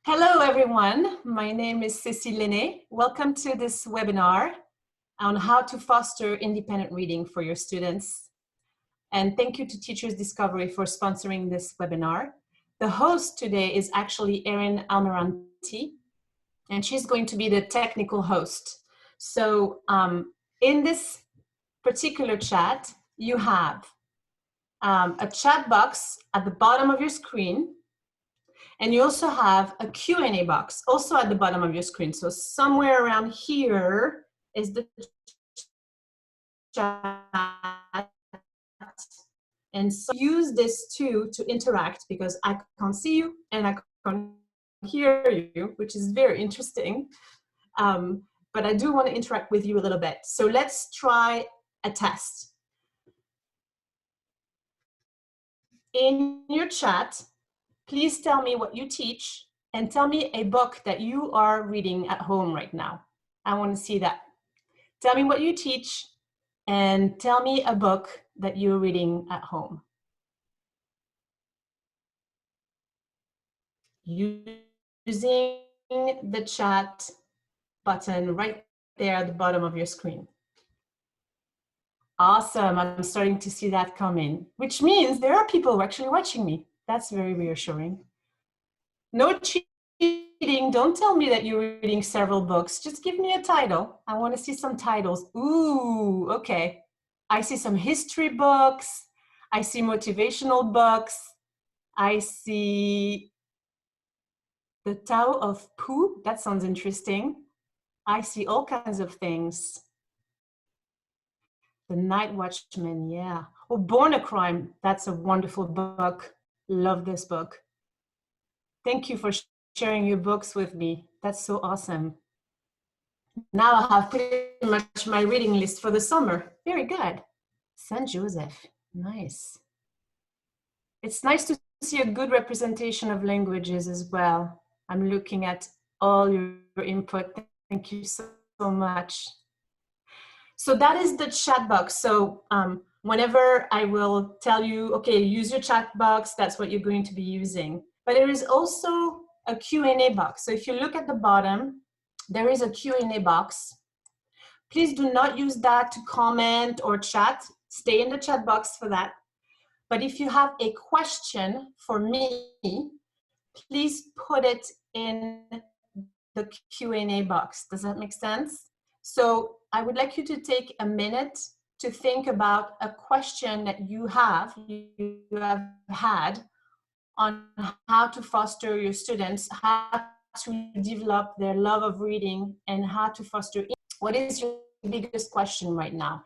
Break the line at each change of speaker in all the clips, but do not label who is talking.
Hello, everyone. My name is Cécile Lainé. Welcome to this webinar on how to foster independent reading for your students. And thank you to Teachers Discovery for sponsoring this webinar. The host today is actually Erin Almiranti, and she's going to be the technical host. So in this particular chat, you have a chat box at the bottom of your screen. And you also have a Q&A box also at the bottom of your screen. So somewhere around here is the chat. And so use this too to interact, because I can't see you and I can't hear you, which is very interesting. But I do want to interact with you a little bit. So let's try a test. In your chat, please tell me what you teach and tell me a book that you are reading at home right now. I want to see that. Tell me what you teach and tell me a book that you're reading at home. Using the chat button right there at the bottom of your screen. Awesome, I'm starting to see that come in, which means there are people actually watching me. That's very reassuring. No cheating, don't tell me that you're reading several books. Just give me a title. I want to see some titles. Ooh, okay. I see some history books. I see motivational books. I see The Tao of Pooh. That sounds interesting. I see all kinds of things. The Night Watchman, yeah. Oh, Born a Crime. That's a wonderful book. Love this book. Thank you for sharing your books with me. That's so awesome. Now I have pretty much my reading list for the summer. Very good. Saint Joseph, nice. It's nice to see a good representation of languages as well. I'm looking at all your input. Thank you so much. So that is the chat box. So whenever I will tell you, okay, use your chat box, that's what you're going to be using. But there is also a Q&A box. So if you look at the bottom, there is a Q&A box. Please do not use that to comment or chat. Stay in the chat box for that. But if you have a question for me, please put it in the Q&A box. Does that make sense? So I would like you to take a minute to think about a question that you have had on how to foster your students, how to develop their love of reading, and how to foster. What is your biggest question right now?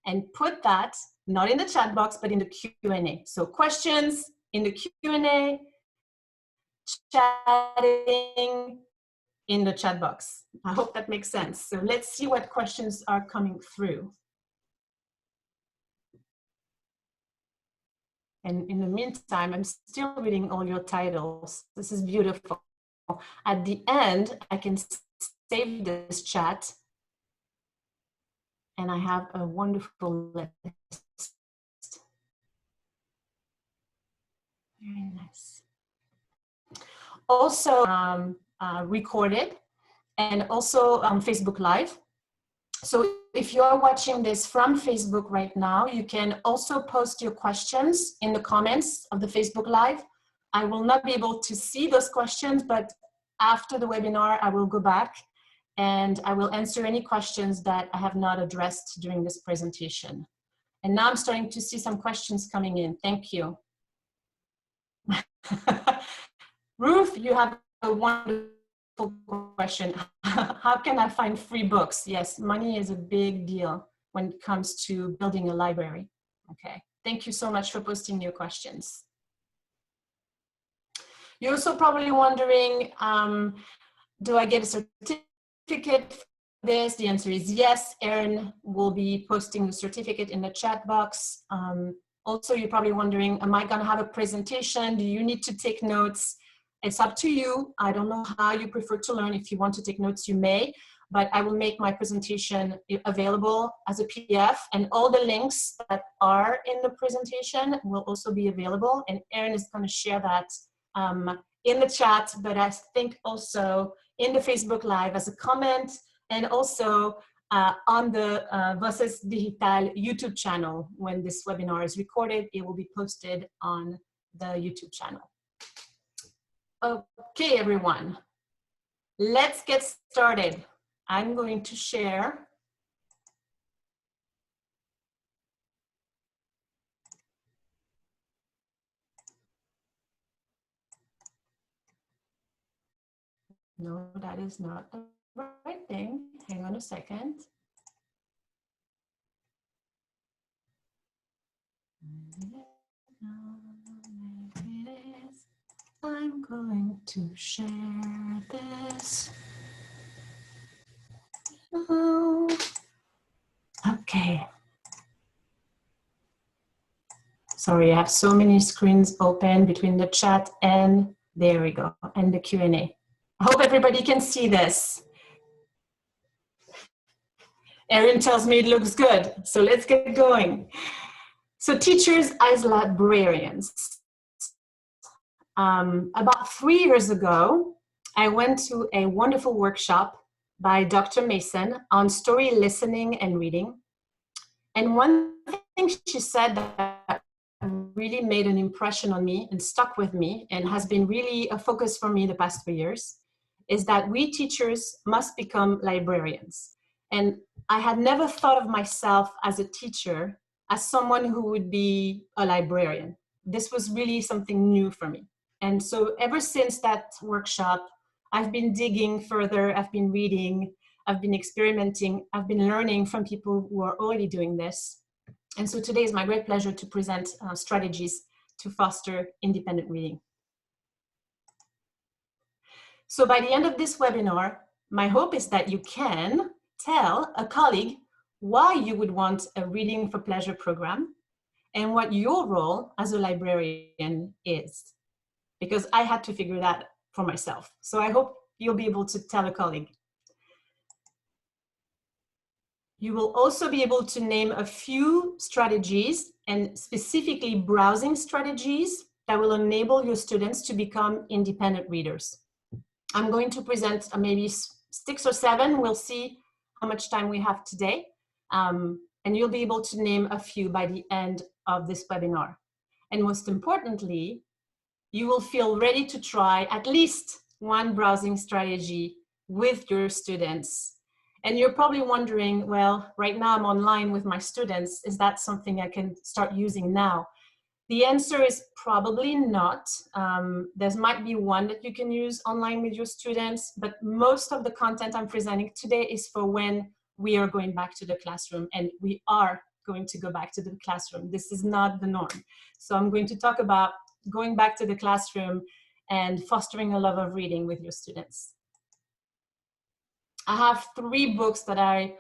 And put that not in the chat box, but in the Q&A. So questions in the Q&A, chatting in the chat box. I hope that makes sense. So let's see what questions are coming through. And in the meantime, I'm still reading all your titles. This is beautiful. At the end, I can save this chat. And I have a wonderful list. Very nice. Also recorded and also Facebook Live. So if you are watching this from Facebook right now, you can also post your questions in the comments of the Facebook Live. I will not be able to see those questions, but after the webinar, I will go back and I will answer any questions that I have not addressed during this presentation. And now I'm starting to see some questions coming in. Thank you. Ruth, you have a wonderful question. How can I find free books? Yes, money is a big deal when it comes to building a library. Okay, thank you so much for posting your questions. You're also probably wondering, do I get a certificate for this? The answer is yes. Erin will be posting the certificate in the chat box. Also, you're probably wondering, am I gonna have a presentation? Do you need to take notes? It's up to you. I don't know how you prefer to learn. If you want to take notes, you may, but I will make my presentation available as a PDF, and all the links that are in the presentation will also be available, and Erin is going to share that in the chat, but I think also in the Facebook Live as a comment, and also on the Voces Digital YouTube channel. When this webinar is recorded, it will be posted on the YouTube channel. Okay, everyone, let's get started. I'm going to share. No, that is not the right thing. Hang on a second. Maybe it is. I'm going to share this. Oh. Okay. Sorry, I have so many screens open between the chat and there we go, and the Q&A. I hope everybody can see this. Erin tells me it looks good, so let's get going. So teachers as librarians. About 3 years ago, I went to a wonderful workshop by Dr. Mason on story listening and reading. And one thing she said that really made an impression on me and stuck with me and has been really a focus for me the past 3 years is that we teachers must become librarians. And I had never thought of myself as a teacher as someone who would be a librarian. This was really something new for me. And so ever since that workshop, I've been digging further, I've been reading, I've been experimenting, I've been learning from people who are already doing this. And so today is my great pleasure to present strategies to foster independent reading. So by the end of this webinar, my hope is that you can tell a colleague why you would want a Reading for Pleasure program and what your role as a librarian is. Because I had to figure that for myself. So I hope you'll be able to tell a colleague. You will also be able to name a few strategies and specifically browsing strategies that will enable your students to become independent readers. I'm going to present maybe 6 or 7. We'll see how much time we have today. And you'll be able to name a few by the end of this webinar. And most importantly, you will feel ready to try at least one browsing strategy with your students. And you're probably wondering, well, right now I'm online with my students. Is that something I can start using now? The answer is probably not. There might be one that you can use online with your students, but most of the content I'm presenting today is for when we are going back to the classroom, and we are going to go back to the classroom. This is not the norm. So I'm going to talk about going back to the classroom and fostering a love of reading with your students. I have 3 books that I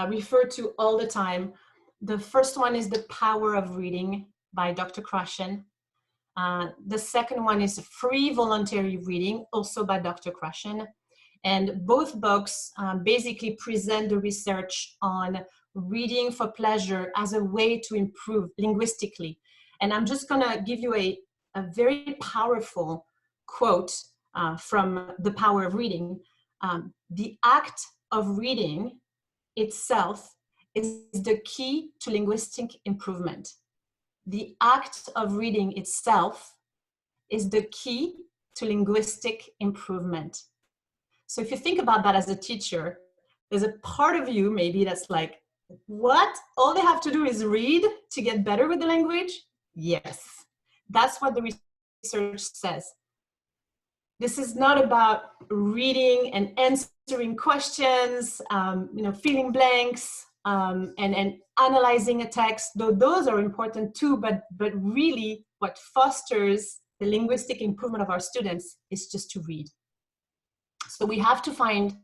refer to all the time. The first one is The Power of Reading by Dr. Krashen. The second one is Free Voluntary Reading, also by Dr. Krashen. And both books basically present the research on reading for pleasure as a way to improve linguistically. And I'm just gonna give you a very powerful quote from The Power of Reading. The act of reading itself is the key to linguistic improvement. The act of reading itself is the key to linguistic improvement. So if you think about that as a teacher, there's a part of you maybe that's like, what? All they have to do is read to get better with the language? Yes, that's what the research says. This is not about reading and answering questions, filling blanks, and analyzing a text, though those are important too, but really what fosters the linguistic improvement of our students is just to read. So we have to find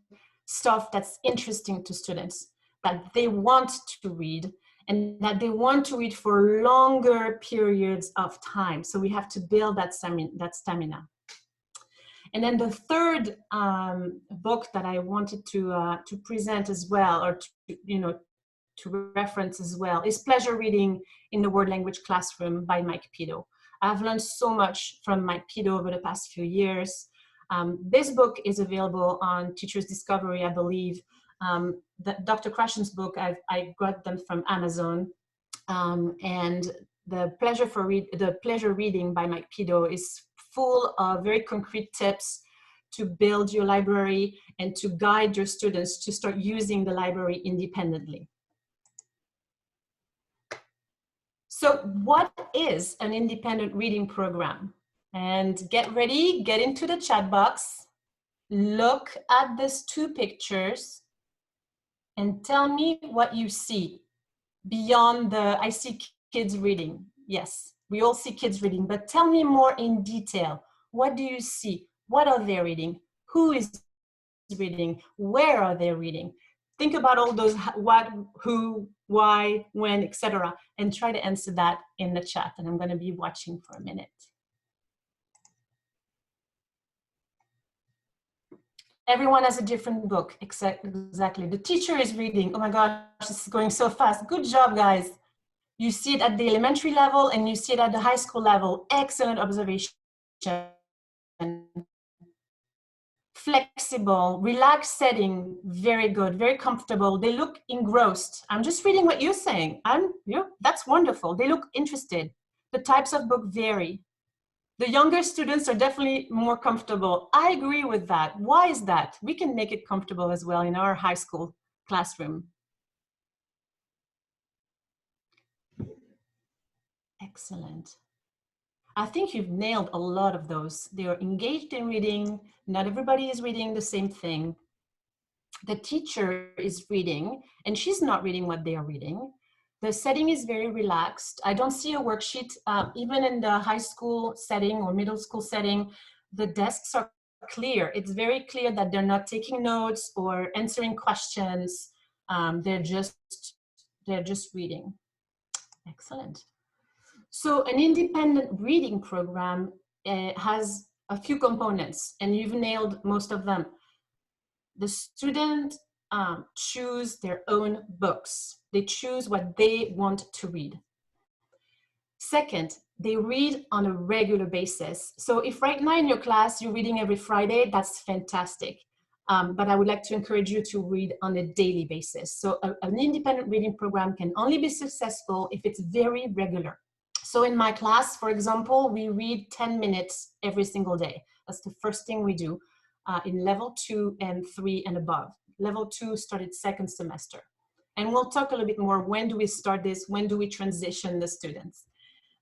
stuff that's interesting to students, that they want to read, and that they want to read for longer periods of time. So we have to build that stamina. And then the third book that I wanted to present as well, or to reference as well, is Pleasure Reading in the Word Language Classroom by Mike Pito. I've learned so much from Mike Pedo over the past few years. This book is available on Teachers Discovery, I believe. Dr. Krashen's book, I got them from Amazon. And the Pleasure Reading by Mike Pedo is full of very concrete tips to build your library and to guide your students to start using the library independently. So what is an independent reading program? And get ready, get into the chat box, look at these two pictures and tell me what you see beyond I see kids reading. Yes, we all see kids reading, but tell me more in detail. What do you see? What are they reading? Who is reading? Where are they reading? Think about all those what, who, why, when, etc. and try to answer that in the chat. And I'm going to be watching for a minute. Everyone has a different book, exactly. The teacher is reading. Oh my gosh, this is going so fast. Good job, guys. You see it at the elementary level and you see it at the high school level. Excellent observation. Flexible, relaxed setting, very good, very comfortable. They look engrossed. I'm just reading what you're saying. That's wonderful. They look interested. The types of book vary. The younger students are definitely more comfortable. I agree with that. Why is that? We can make it comfortable as well in our high school classroom. Excellent. I think you've nailed a lot of those. They are engaged in reading. Not everybody is reading the same thing. The teacher is reading, and she's not reading what they are reading. The setting is very relaxed. I don't see a worksheet. Even in the high school setting or middle school setting, the desks are clear. It's very clear that they're not taking notes or answering questions. They're just reading. Excellent. So an independent reading program has a few components, and you've nailed most of them. The student choose their own books. They choose what they want to read. Second, they read on a regular basis. So if right now in your class you're reading every Friday, that's fantastic. But I would like to encourage you to read on a daily basis. So an independent reading program can only be successful if it's very regular. So in my class, for example, we read 10 minutes every single day. That's the first thing we do in level 2 and 3 and above. Level 2 started second semester. And we'll talk a little bit more, when do we start this, when do we transition the students?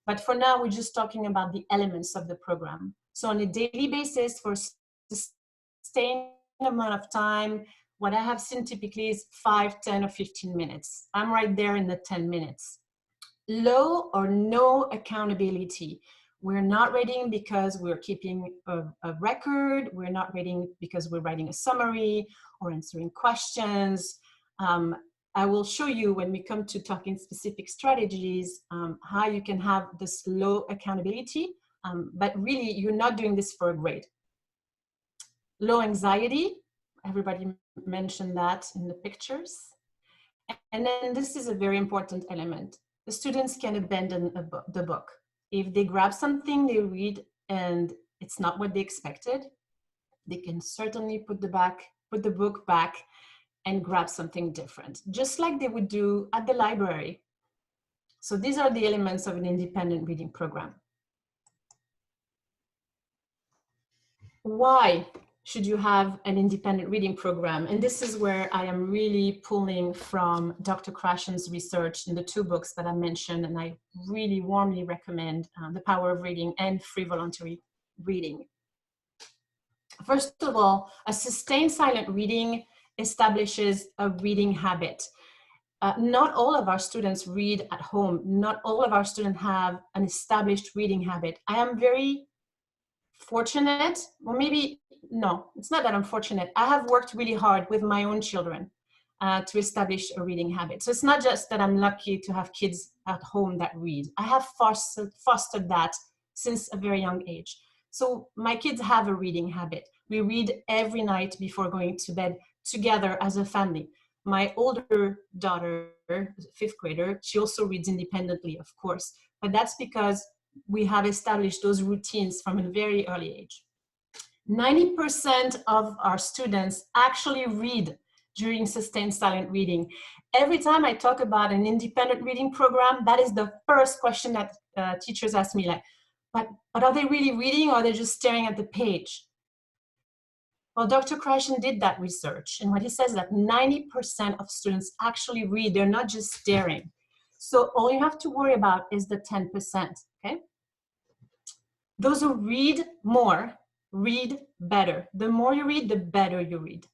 But for now, we're just talking about the elements of the program. So on a daily basis, for sustained amount of time, what I have seen typically is 5, 10, or 15 minutes. I'm right there in the 10 minutes. Low or no accountability. We're not reading because we're keeping a record. We're not reading because we're writing a summary or answering questions. I will show you when we come to talking specific strategies, how you can have this low accountability, but really you're not doing this for a grade. Low anxiety, everybody mentioned that in the pictures. And then this is a very important element. The students can abandon the book. If they grab something, they read, and it's not what they expected, they can certainly put the book back and grab something different, just like they would do at the library. So these are the elements of an independent reading program. Why should you have an independent reading program? And this is where I am really pulling from Dr. Krashen's research in the 2 books that I mentioned, and I really warmly recommend The Power of Reading and Free Voluntary Reading. First of all, a sustained silent reading establishes a reading habit. Not all of our students read at home. Not all of our students have an established reading habit. I am very fortunate, or maybe, no, it's not that I'm fortunate. I have worked really hard with my own children to establish a reading habit. So it's not just that I'm lucky to have kids at home that read. I have fostered that since a very young age. So my kids have a reading habit. We read every night before going to bed together as a family. My older daughter, 5th grader, she also reads independently, of course, but that's because we have established those routines from a very early age. 90% of our students actually read during sustained silent reading. Every time I talk about an independent reading program, that is the first question that teachers ask me, like, but are they really reading, or are they just staring at the page? Well, Dr. Krashen did that research, and what he says is that 90% of students actually read, they're not just staring. So all you have to worry about is the 10%, okay? Those who read more, read better. The more you read, the better you read.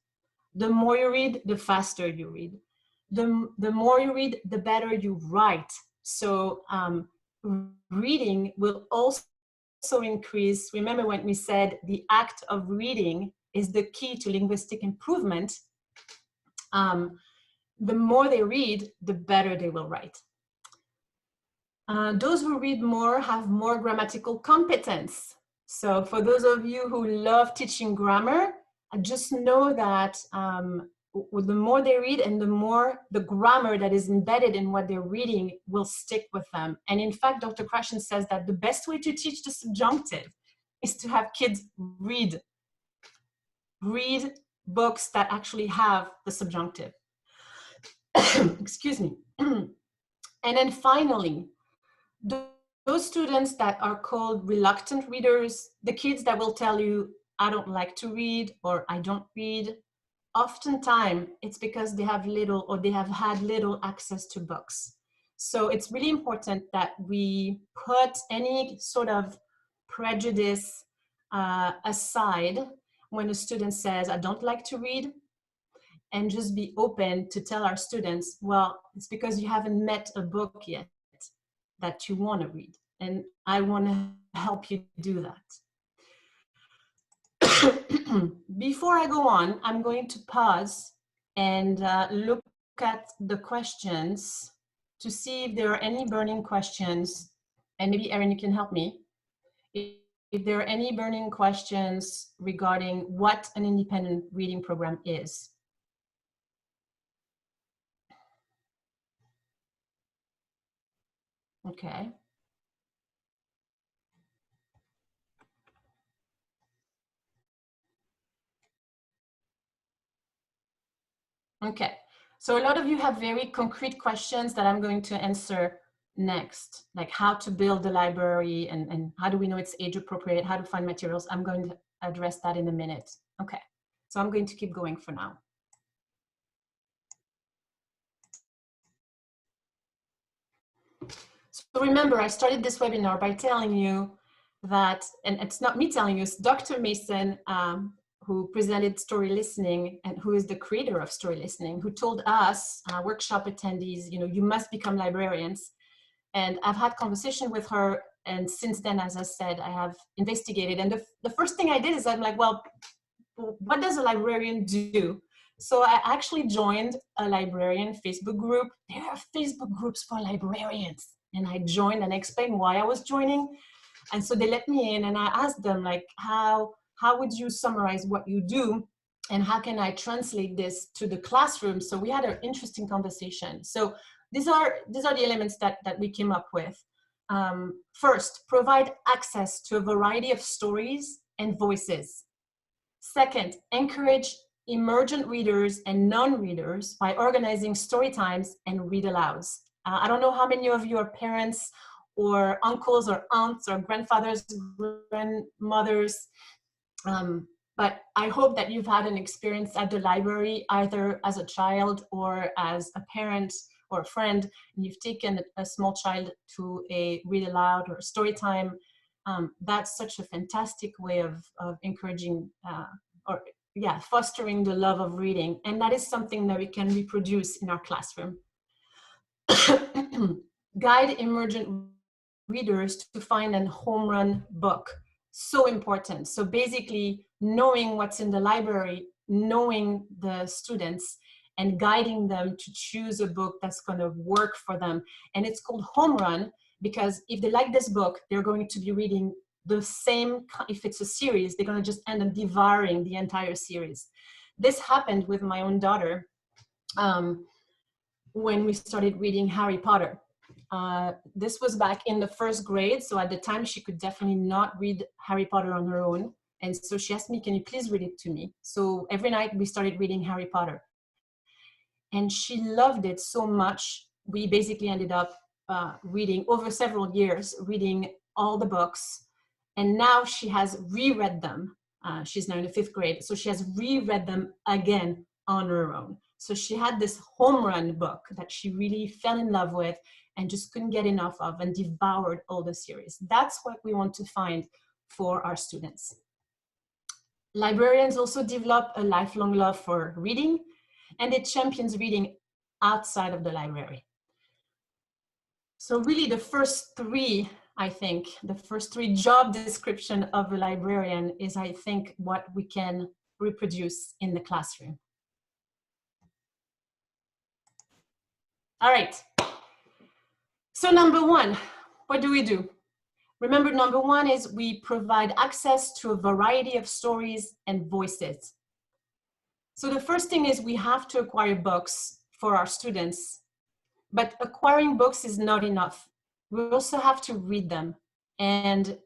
The more you read, the faster you read. The more you read, the better you write. So reading will also increase. Remember when we said the act of reading is the key to linguistic improvement. The more they read, the better they will write. Those who read more have more grammatical competence. So for those of you who love teaching grammar, just know that the more they read and the more the grammar that is embedded in what they're reading will stick with them. And in fact, Dr. Krashen says that the best way to teach the subjunctive is to have kids read books that actually have the subjunctive. Excuse me. And then finally, those students that are called reluctant readers, the kids that will tell you, I don't like to read, or I don't read, oftentimes it's because they have little, or they have had little access to books. So it's really important that we put any sort of prejudice aside when a student says, I don't like to read, and just be open to tell our students, well, it's because you haven't met a book yet that you want to read, and I want to help you do that. Before I go on, I'm going to pause and look at the questions to see if there are any burning questions, and maybe Erin, you can help me. If there are any burning questions regarding what an independent reading program is. Okay. Okay, so a lot of you have very concrete questions that I'm going to answer next, like how to build the library and how do we know it's age appropriate, how to find materials. I'm going to address that in a minute. Okay, so I'm going to keep going for now. So remember, I started this webinar by telling you that, and it's not me telling you, it's Dr. Mason, who presented story listening and who is the creator of story listening, who told us, workshop attendees, you know, you must become librarians. And I've had conversation with her. And since then, as I said, I have investigated. And the first thing I did is I'm like, well, what does a librarian do? So I actually joined a librarian Facebook group. There are Facebook groups for librarians. And I joined and explained why I was joining. And so they let me in and I asked them, like, how would you summarize what you do? And how can I translate this to the classroom? So we had an interesting conversation. So these are the elements that we came up with. First, provide access to a variety of stories and voices. Second, encourage emergent readers and non-readers by organizing story times and read alouds. I don't know how many of you are parents or uncles or aunts or grandfathers, grandmothers, but I hope that you've had an experience at the library, either as a child or as a parent or a friend, and you've taken a small child to a read aloud or story time. That's such a fantastic way of encouraging fostering the love of reading. And that is something that we can reproduce in our classroom. Guide emergent readers to find a home run book. So important. So basically knowing what's in the library, knowing the students, and guiding them to choose a book that's going to work for them. And it's called home run because if they like this book, they're going to be reading the same. If it's a series, they're going to just end up devouring the entire series. This happened with my own daughter when we started reading Harry Potter. This was back in the first grade, so at the time she could definitely not read Harry Potter on her own. And so she asked me, can you please read it to me? So every night we started reading Harry Potter. And she loved it so much, we basically ended up reading over several years, reading all the books. And now she has reread them. She's now in the 5th grade, so she has reread them again on her own. So she had this home run book that she really fell in love with and just couldn't get enough of and devoured all the series. That's what we want to find for our students. Librarians also develop a lifelong love for reading, and it champions reading outside of the library. So really the first 3, I think, the first 3 job description of a librarian is, I think, what we can reproduce in the classroom. All right. So number 1, what do we do? Remember, number 1 is we provide access to a variety of stories and voices. So the first thing is we have to acquire books for our students, but acquiring books is not enough. We also have to read them. And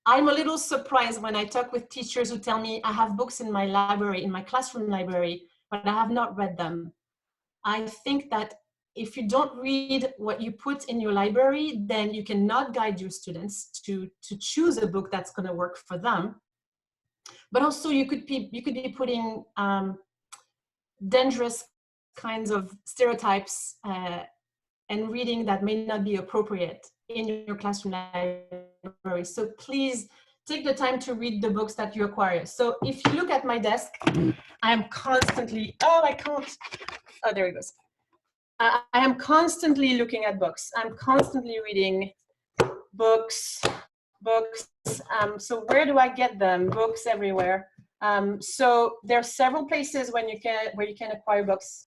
I'm a little surprised when I talk with teachers who tell me, I have books in my library, in my classroom library, but I have not read them. I think that if you don't read what you put in your library, then you cannot guide your students to choose a book that's going to work for them. But also you could be putting dangerous kinds of stereotypes and reading that may not be appropriate in your classroom library. So please take the time to read the books that you acquire. So if you look at my desk, I am constantly, there it goes. I am constantly looking at books. I'm constantly reading books. So where do I get them? Books everywhere. So there are several places where you can acquire books.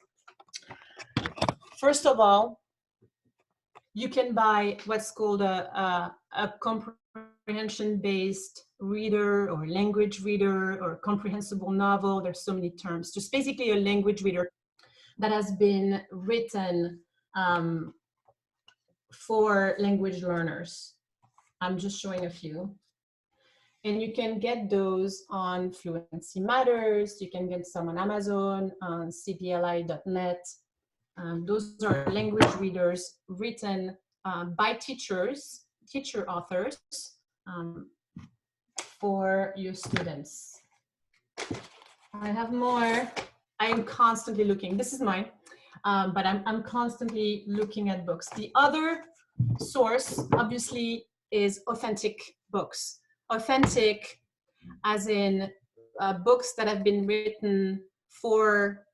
First of all, you can buy what's called a comprehension-based reader or language reader or comprehensible novel. There's so many terms. Just basically a language reader that has been written for language learners. I'm just showing a few. And you can get those on Fluency Matters. You can get some on Amazon, on cpli.net. Those are language readers written by teacher authors for your students. I have more. I am constantly looking. This is mine, but I'm constantly looking at books. The other source, obviously, is authentic books. Authentic, as in books that have been written for,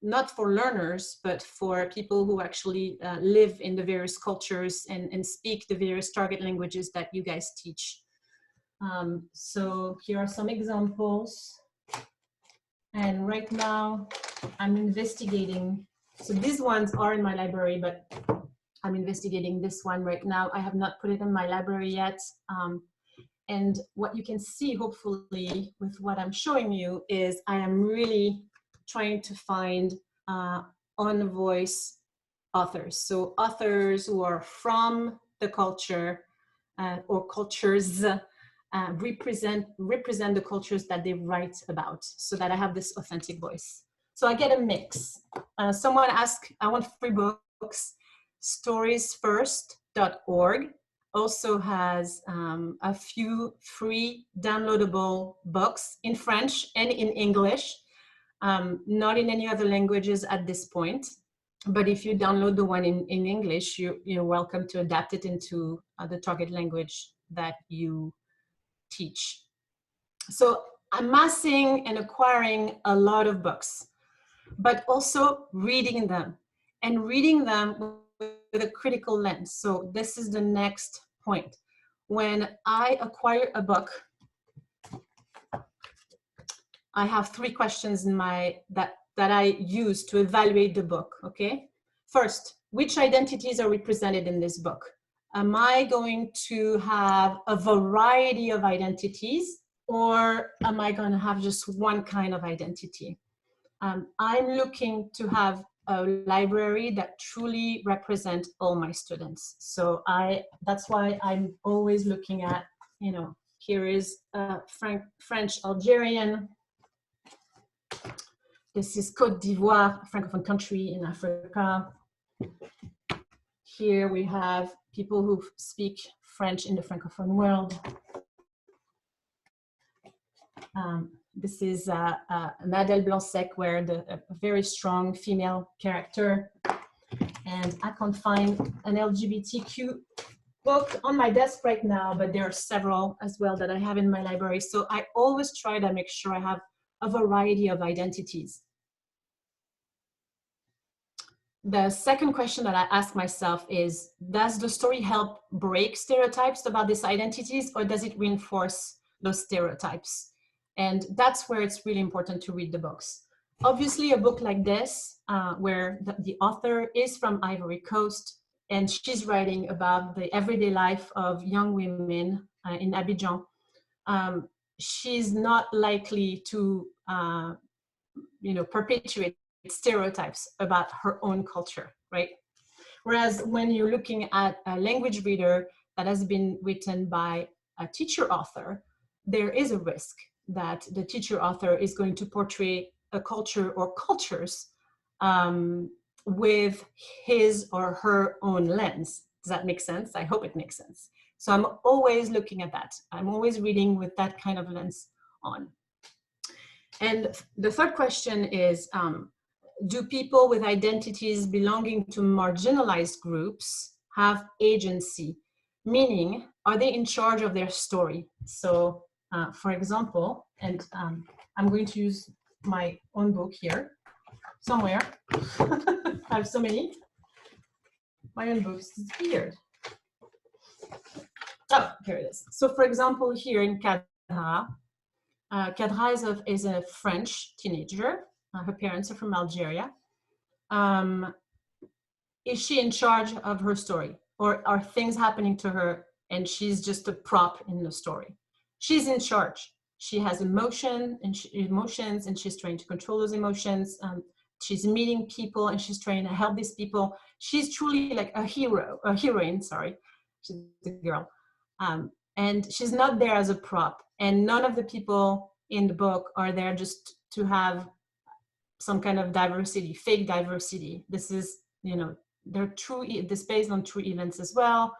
not for learners, but for people who actually live in the various cultures and speak the various target languages that you guys teach. So here are some examples. And right now I'm investigating. So these ones are in my library, but I'm investigating this one right now. I have not put it in my library yet. And what you can see, hopefully, with what I'm showing you is I am really trying to find on-voice authors. So authors who are from the culture or cultures, represent the cultures that they write about, so that I have this authentic voice. So I get a mix. Someone asked, I want free books. Storiesfirst.org also has a few free downloadable books in French and in English, not in any other languages at this point. But if you download the one in English, you're welcome to adapt it into the target language that you teach. So amassing and acquiring a lot of books, but also reading them, and reading them with a critical lens. So this is the next point. When I acquire a book, I have 3 questions in that I use to evaluate the book, okay? First, which identities are represented in this book? Am I going to have a variety of identities, or am I going to have just one kind of identity? I'm looking to have a library that truly represents all my students. So that's why I'm always looking at, you know, here is French Algerian. This is Côte d'Ivoire, a Francophone country in Africa. Here we have people who speak French in the Francophone world. This is Nadèle Blanc-Sec, where a very strong female character. And I can't find an LGBTQ book on my desk right now, but there are several as well that I have in my library. So I always try to make sure I have a variety of identities. The second question that I ask myself is, does the story help break stereotypes about these identities, or does it reinforce those stereotypes? And that's where it's really important to read the books. Obviously, a book like this, where the author is from Ivory Coast, and she's writing about the everyday life of young women in Abidjan, she's not likely to perpetuate stereotypes about her own culture, right? Whereas when you're looking at a language reader that has been written by a teacher author, there is a risk that the teacher author is going to portray a culture or cultures with his or her own lens. Does that make sense? I hope it makes sense. So I'm always looking at that. I'm always reading with that kind of lens on. And the third question is, do people with identities belonging to marginalized groups have agency? Meaning, are they in charge of their story? So, for example, and I'm going to use my own book here, somewhere. I have so many. My own books, it's weird. Oh, here it is. So, for example, here in Kadra, Kadra is a French teenager. Her parents are from Algeria. Is she in charge of her story, or are things happening to her and she's just a prop in the story? She's in charge. She has emotions and she's trying to control those emotions. She's meeting people and she's trying to help these people. She's truly like a heroine, sorry. She's a girl. And she's not there as a prop. And none of the people in the book are there just to have some kind of diversity, fake diversity. This is, they're true, this is based on true events as well.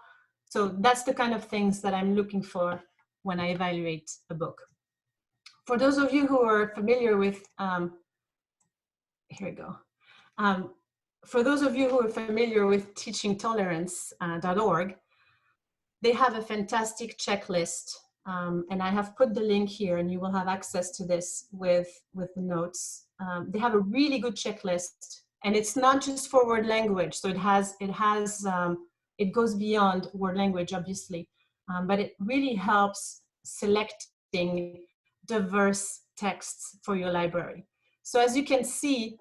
So that's the kind of things that I'm looking for when I evaluate a book. For those of you who are familiar with, here we go. For those of you who are familiar with teachingtolerance.org, they have a fantastic checklist. And I have put the link here and you will have access to this with the notes. They have a really good checklist, and it's not just for word language. So it goes beyond word language, obviously, but it really helps selecting diverse texts for your library. So as you can see,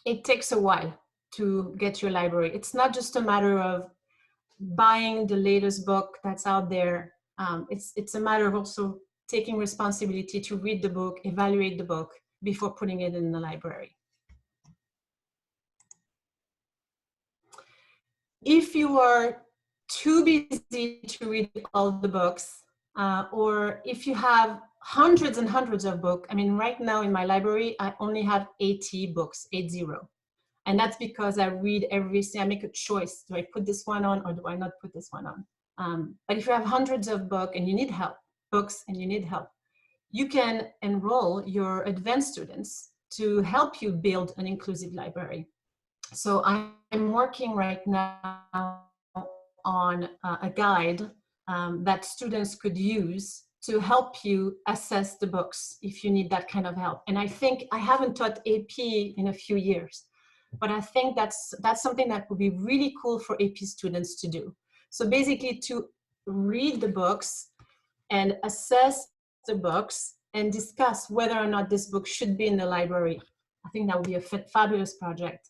it takes a while to get your library. It's not just a matter of buying the latest book that's out there. It's a matter of also taking responsibility to read the book, evaluate the book before putting it in the library. If you are too busy to read all the books, or if you have hundreds and hundreds of books, I mean, right now in my library, I only have 80 books, 80. And that's because I read I make a choice. Do I put this one on or do I not put this one on? But if you have hundreds of books and you need help, you can enroll your advanced students to help you build an inclusive library. So I'm working right now on a guide that students could use to help you assess the books if you need that kind of help. And I think I haven't taught AP in a few years, but I think that's something that would be really cool for AP students to do. So basically to read the books and assess the books and discuss whether or not this book should be in the library. I think that would be a fabulous project.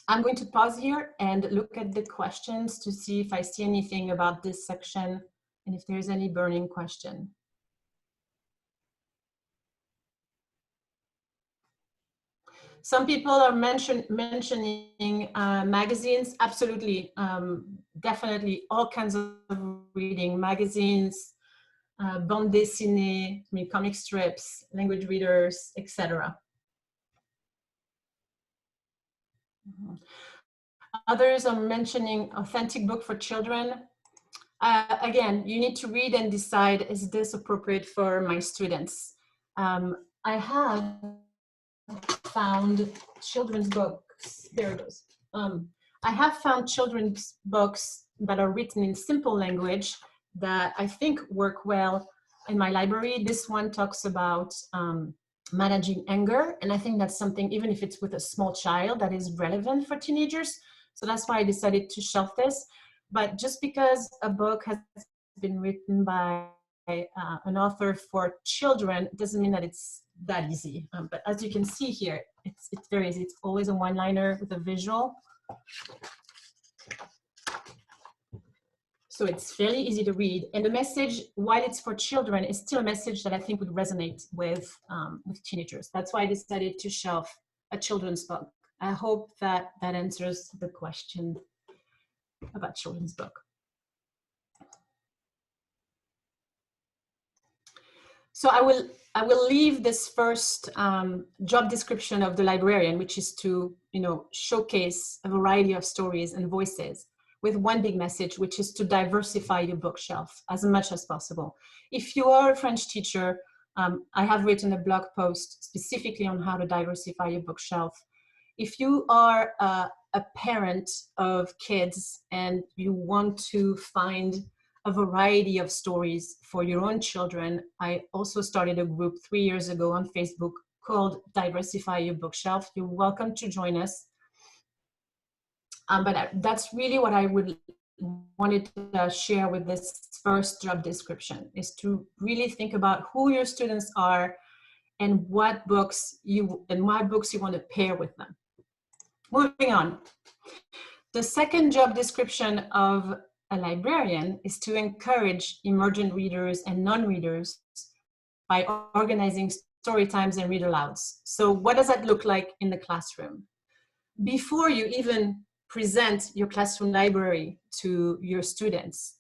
I'm going to pause here and look at the questions to see if I see anything about this section and if there's any burning question. Some people are mentioning magazines. Absolutely, definitely all kinds of reading, magazines, bande dessinée, I mean, comic strips, language readers, etc. Others are mentioning authentic book for children. Again, you need to read and decide, is this appropriate for my students? I have found children's books, there it goes. I have found children's books that are written in simple language that I think work well in my library. This one talks about managing anger, and I think that's something, even if it's with a small child, that is relevant for teenagers. So that's why I decided to shelf this. But just because a book has been written by an author for children doesn't mean that it's that easy. But as you can see here, it's very easy. It's always a one-liner with a visual. So it's fairly easy to read. And the message, while it's for children, is still a message that I think would resonate with teenagers. That's why I decided to shelf a children's book. I hope that that answers the question about children's book. So I will leave this first job description of the librarian, which is to, you know, showcase a variety of stories and voices, with one big message, which is to diversify your bookshelf as much as possible. If you are a French teacher, I have written a blog post specifically on how to diversify your bookshelf. If you are a parent of kids and you want to find a variety of stories for your own children, I also started a group 3 years ago on Facebook called Diversify Your Bookshelf. You're welcome to join us. But that's really what I wanted to share with this first job description, is to really think about who your students are and what books you want to pair with them. Moving on. The second job description of a librarian is to encourage emergent readers and non-readers by organizing story times and read alouds. So what does that look like in the classroom? Before you even present your classroom library to your students,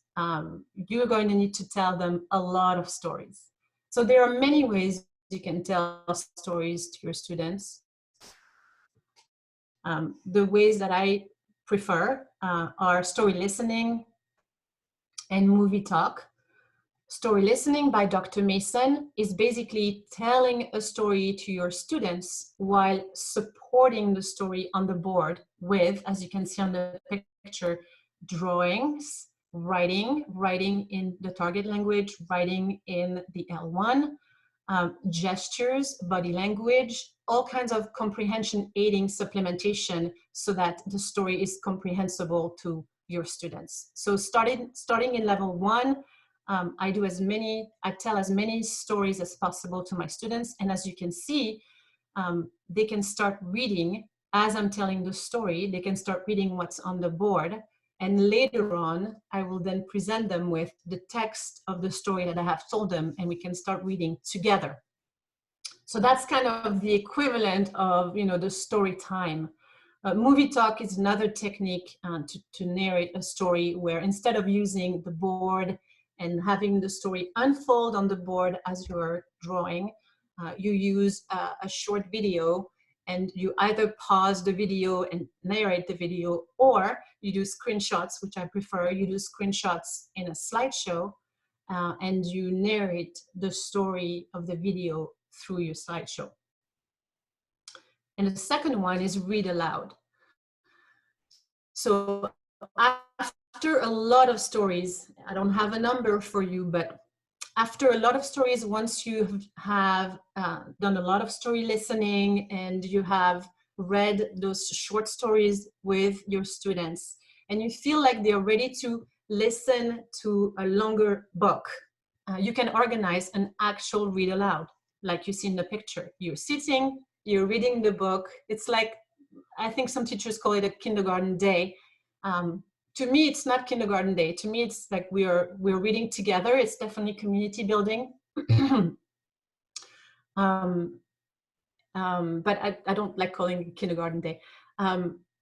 you're going to need to tell them a lot of stories. So there are many ways you can tell stories to your students. The ways that I prefer are story listening and movie talk. Story listening by Dr. Mason is basically telling a story to your students while supporting the story on the board with, as you can see on the picture, drawings, writing in the target language, writing in the L1, gestures, body language, all kinds of comprehension aiding supplementation so that the story is comprehensible to your students. So starting in level 1, I tell as many stories as possible to my students, and as you can see, they can start reading as I'm telling the story. They can start reading what's on the board, and later on, I will then present them with the text of the story that I have told them, and we can start reading together. So that's kind of the equivalent of, you know, the story time. Movie talk is another technique to narrate a story, where instead of using the board and having the story unfold on the board as you're drawing, you use a short video, and you either pause the video and narrate the video, or you do screenshots, which I prefer. You do screenshots in a slideshow, and you narrate the story of the video through your slideshow. And the second one is read aloud. So after a lot of stories, I don't have a number for you, but after a lot of stories, once you have done a lot of story listening and you have read those short stories with your students, and you feel like they're ready to listen to a longer book, you can organize an actual read aloud, like you see in the picture. You're sitting, you're reading the book. It's like, I think some teachers call it a kindergarten day. To me, it's not kindergarten day. To me, it's like we're reading together. It's definitely community building. but I don't like calling it kindergarten day.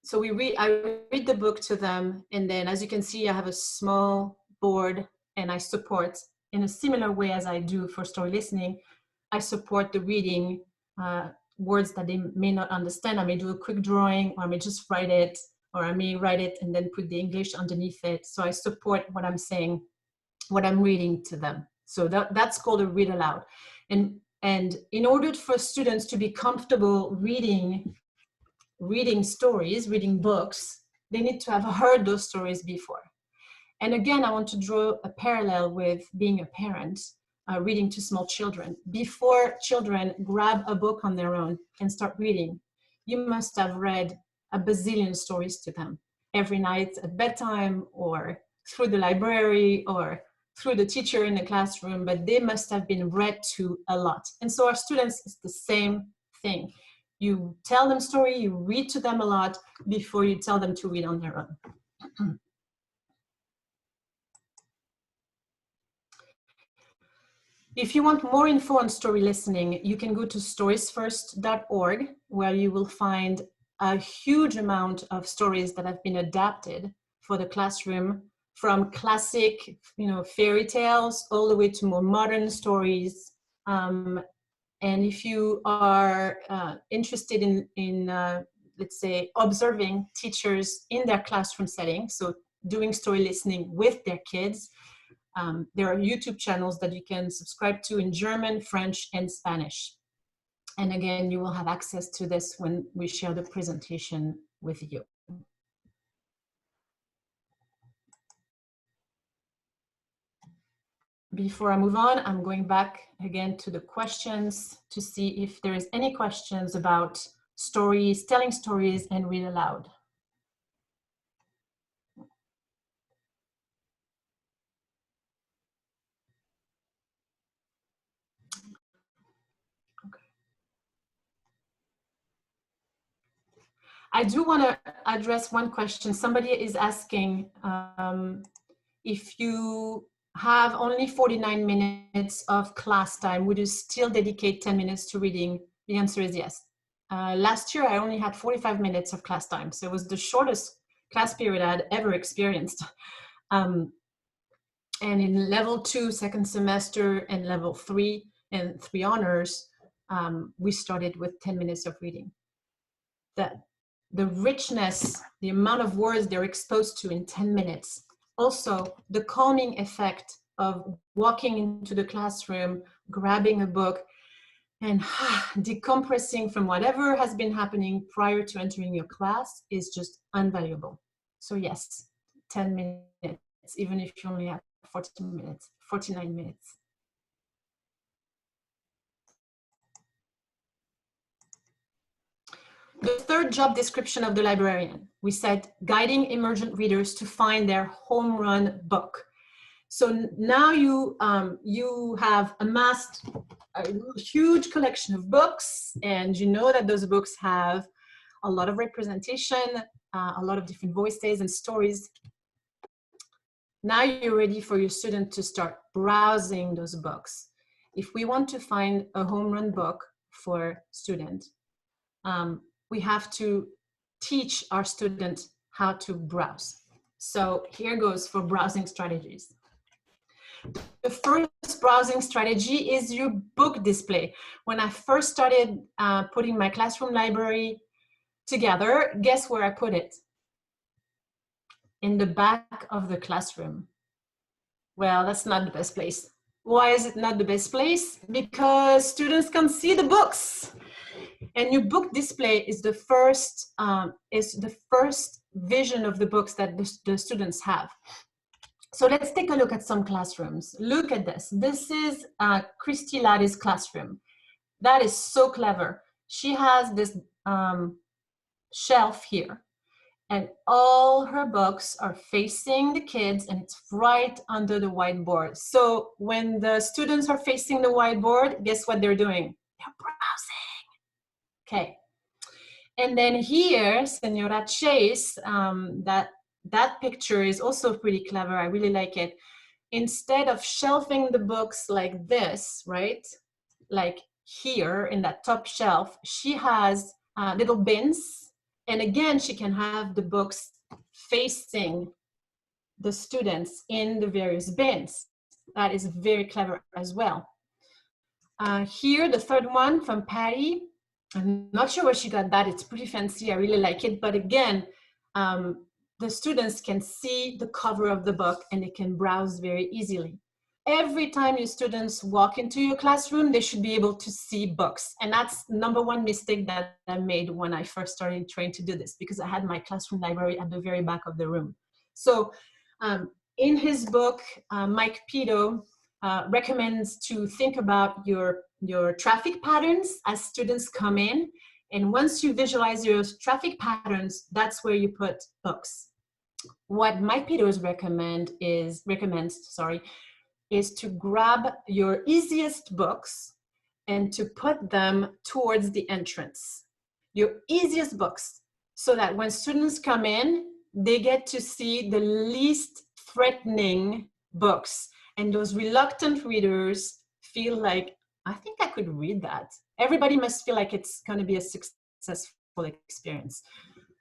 So I read the book to them, and then as you can see, I have a small board, and I support in a similar way as I do for story listening. I support the reading, words that they may not understand. I may do a quick drawing, or I may just write it, or I may write it and then put the English underneath it. So I support what I'm saying, what I'm reading to them. So that's called a read aloud. And in order for students to be comfortable reading stories, reading books, they need to have heard those stories before. And again, I want to draw a parallel with being a parent, reading to small children. Before children grab a book on their own and start reading, you must have read a bazillion stories to them every night at bedtime, or through the library, or through the teacher in the classroom, but they must have been read to a lot. And so our students, it's the same thing. You tell them story, you read to them a lot before you tell them to read on their own. If you want more info on story listening, you can go to storiesfirst.org, where you will find a huge amount of stories that have been adapted for the classroom, from classic, fairy tales all the way to more modern stories. And if you are interested in let's say, observing teachers in their classroom setting, so doing story listening with their kids, there are YouTube channels that you can subscribe to in German, French, and Spanish. And again, you will have access to this when we share the presentation with you. Before I move on, I'm going back again to the questions to see if there is any questions about stories, telling stories, and read aloud. I do want to address one question. Somebody is asking if you have only 49 minutes of class time, would you still dedicate 10 minutes to reading? The answer is yes. Last year, I only had 45 minutes of class time. So it was the shortest class period I'd ever experienced. And in level 2, second semester, and level 3 and 3 honors, we started with 10 minutes of reading. The richness, the amount of words they're exposed to in 10 minutes. Also, the calming effect of walking into the classroom, grabbing a book, and decompressing from whatever has been happening prior to entering your class is just invaluable. So yes, 10 minutes, even if you only have 49 minutes. The third job description of the librarian, we said guiding emergent readers to find their home run book. So now you have amassed a huge collection of books, and you know that those books have a lot of representation, a lot of different voices and stories. Now you're ready for your student to start browsing those books. If we want to find a home run book for students, we have to teach our students how to browse. So here goes for browsing strategies. The first browsing strategy is your book display. When I first started putting my classroom library together, guess where I put it? In the back of the classroom. Well, that's not the best place. Why is it not the best place? Because students can see the books. And your book display is the first vision of the books that the students have. So let's take a look at some classrooms. Look at this. This is Christy Laddie's classroom. That is so clever. She has this shelf here, and all her books are facing the kids, and it's right under the whiteboard. So when the students are facing the whiteboard, guess what they're doing? They're browsing. Okay. And then here, Senora Chase, that picture is also pretty clever. I really like it. Instead of shelving the books like this, right? Like here in that top shelf, she has little bins. And again, she can have the books facing the students in the various bins. That is very clever as well. Here, the third one from Patty. I'm not sure where she got that. It's pretty fancy. I really like it. But again, the students can see the cover of the book and they can browse very easily. Every time your students walk into your classroom, they should be able to see books. And that's number one mistake that I made when I first started trying to do this, because I had my classroom library at the very back of the room. So in his book, Mike Pito recommends to think about your traffic patterns as students come in. And once you visualize your traffic patterns, that's where you put books. What Mike Peters recommends is to grab your easiest books and to put them towards the entrance. Your easiest books, so that when students come in, they get to see the least threatening books. And those reluctant readers feel like, I think I could read that. Everybody must feel like it's going to be a successful experience.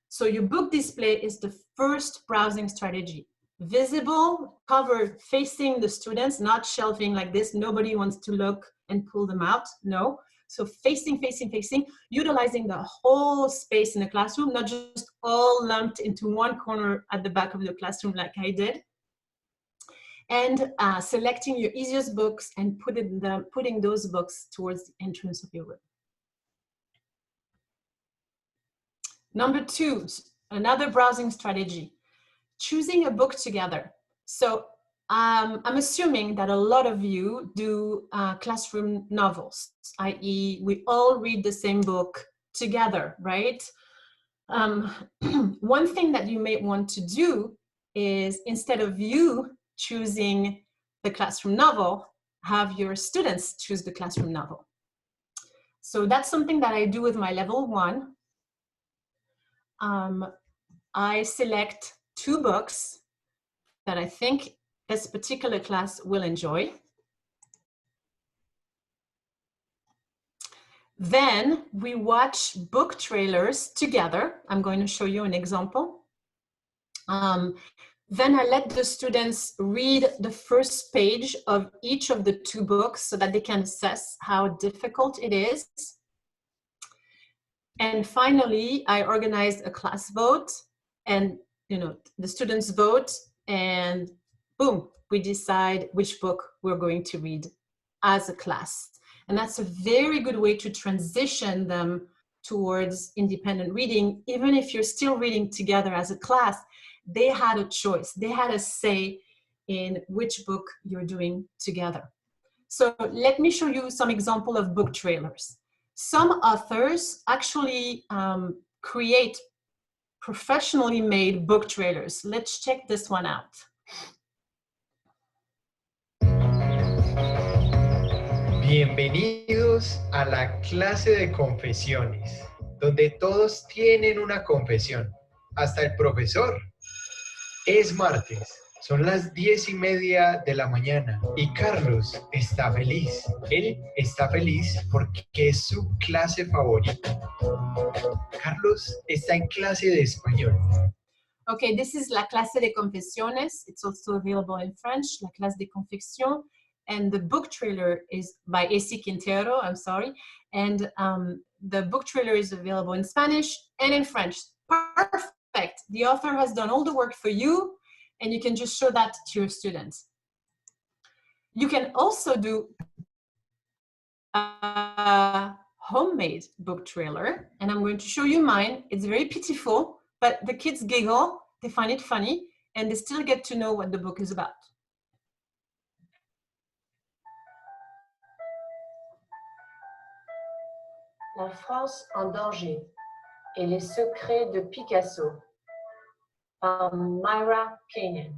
So your book display is the first browsing strategy. Visible, cover facing the students, not shelving like this. Nobody wants to look and pull them out. No. So facing, utilizing the whole space in the classroom, not just all lumped into one corner at the back of the classroom like I did. And selecting your easiest books and putting those books towards the entrance of your room. Number two, another browsing strategy, choosing a book together. So I'm assuming that a lot of you do classroom novels, i.e. we all read the same book together, right? One thing that you may want to do is, instead of you choosing the classroom novel, have your students choose the classroom novel. So that's something that I do with my level 1. I select 2 books that I think this particular class will enjoy. Then we watch book trailers together. I'm going to show you an example. Then I let the students read the first page of each of the 2 books so that they can assess how difficult it is. And finally, I organized a class vote, and the students vote, and boom, we decide which book we're going to read as a class. And that's a very good way to transition them towards independent reading. Even if you're still reading together as a class, they had a choice. They had a say in which book you're doing together. So let me show you some example of book trailers. Some authors actually create professionally made book trailers. Let's check this one out.
Bienvenidos a la clase de confesiones, donde todos tienen una confesión, hasta el profesor. Es martes, son las 10:30 de la mañana y Carlos está feliz. Él está feliz porque es su clase favorita. Carlos está en clase de español.
Okay, this is La Clase de Confesiones. It's also available in French, La Clase de Confection. And the book trailer is by A.C. Quintero, I'm sorry. And the book trailer is available in Spanish and in French. Perfect. The author has done all the work for you, and you can just show that to your students. You can also do a homemade book trailer, and I'm going to show you mine. It's very pitiful, but the kids giggle, they find it funny, and they still get to know what the book is about. La France en danger et les secrets de Picasso par Myra Kenyon.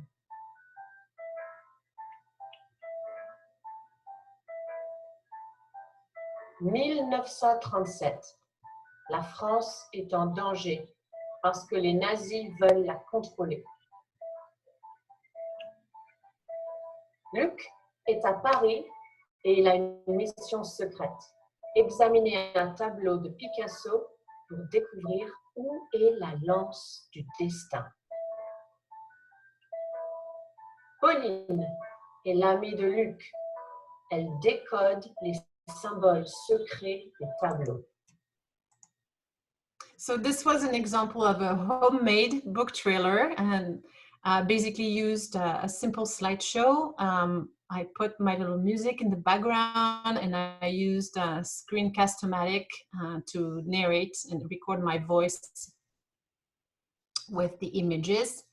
« 1937. La France est en danger parce que les nazis veulent la contrôler. Luc est à Paris et il a une mission secrète.
Examinez un tableau de Picasso pour découvrir où est la lance du destin. Pauline est l'amie de Luc. Elle décode les symboles secrets des tableaux.
So this was an example of a homemade book trailer, and basically used a simple slideshow. I put my little music in the background, and I used Screencast-O-Matic to narrate and record my voice with the images.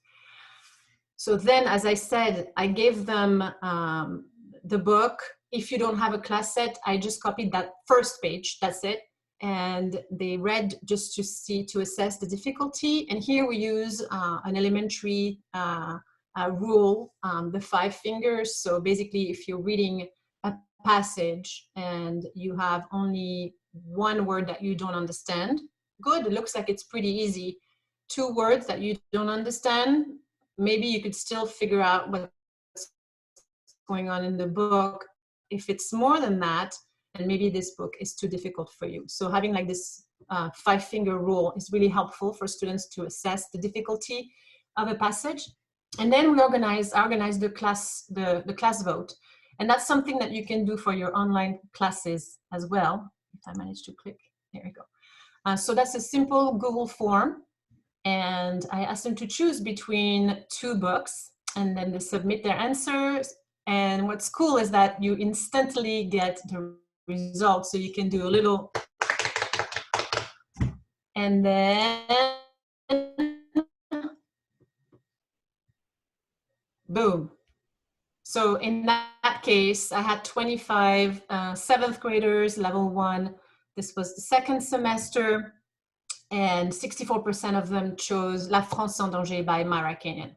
So then, as I said, I gave them the book. If you don't have a class set, I just copied that first page, that's it. And they read just to assess the difficulty. And here we use an elementary rule, the 5 fingers. So basically, if you're reading a passage and you have only one word that you don't understand, good, it looks like it's pretty easy. 2 words that you don't understand, maybe you could still figure out what's going on in the book. If it's more than that, and maybe this book is too difficult for you. So having like this 5-finger rule is really helpful for students to assess the difficulty of a passage. And then we organize the class vote. And that's something that you can do for your online classes as well. If I manage to click, there we go. So that's a simple Google form. And I asked them to choose between 2 books, and then they submit their answers. And what's cool is that you instantly get the results. So you can do a little, and then boom. So in that case, I had 25 7th graders, level 1. This was the 2nd semester, and 64% of them chose La France en danger by Myra Kenyon.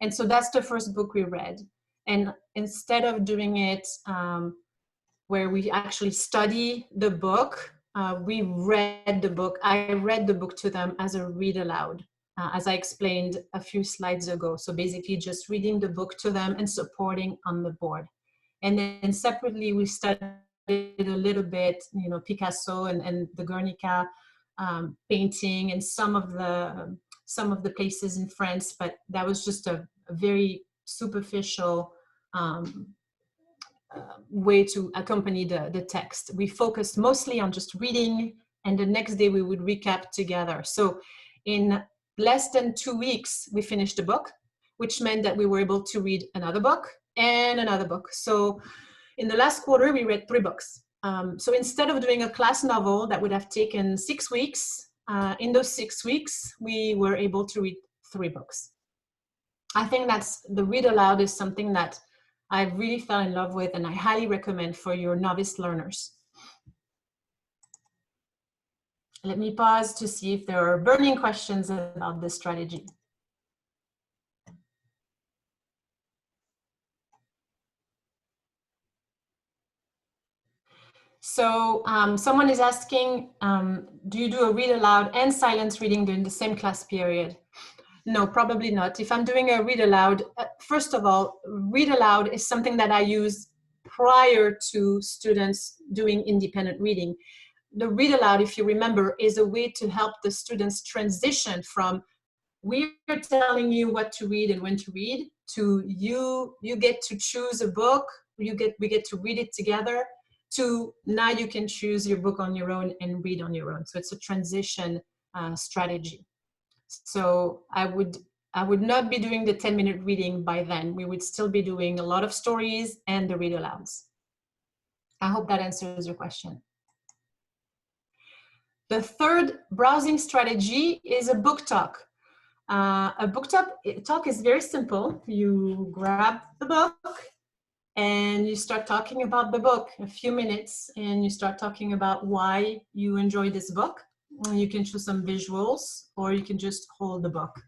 And so that's the first book we read. And instead of doing it where we actually study the book, we read the book. I read the book to them as a read aloud, as I explained a few slides ago. So basically just reading the book to them and supporting on the board. And then separately, we studied a little bit, you know, Picasso and the Guernica painting and some of the places in France, but that was just a very superficial way to accompany the text. We focused mostly on just reading, and the next day we would recap together. So in less than 2 weeks, we finished the book, which meant that we were able to read another book and another book. So in the last quarter, we read 3 books. So instead of doing a class novel that would have taken 6 weeks, in those 6 weeks, we were able to read 3 books. I think that's the read aloud is something that I really fell in love with, and I highly recommend for your novice learners. Let me pause to see if there are burning questions about this strategy. So someone is asking, do you do a read aloud and silence reading during the same class period? No, probably not. If I'm doing a read aloud, first of all, read aloud is something that I use prior to students doing independent reading. The read aloud, if you remember, is a way to help the students transition from we're telling you what to read and when to read to you get to choose a book, we get to read it together, to now you can choose your book on your own and read on your own. So it's a transition strategy. So I would not be doing the 10-minute reading by then. We would still be doing a lot of stories and the read alouds. I hope that answers your question. The third browsing strategy is a book talk. A book talk is very simple. You grab the book and you start talking about the book a few minutes, and you start talking about why you enjoy this book. You can choose some visuals, or you can just hold the book.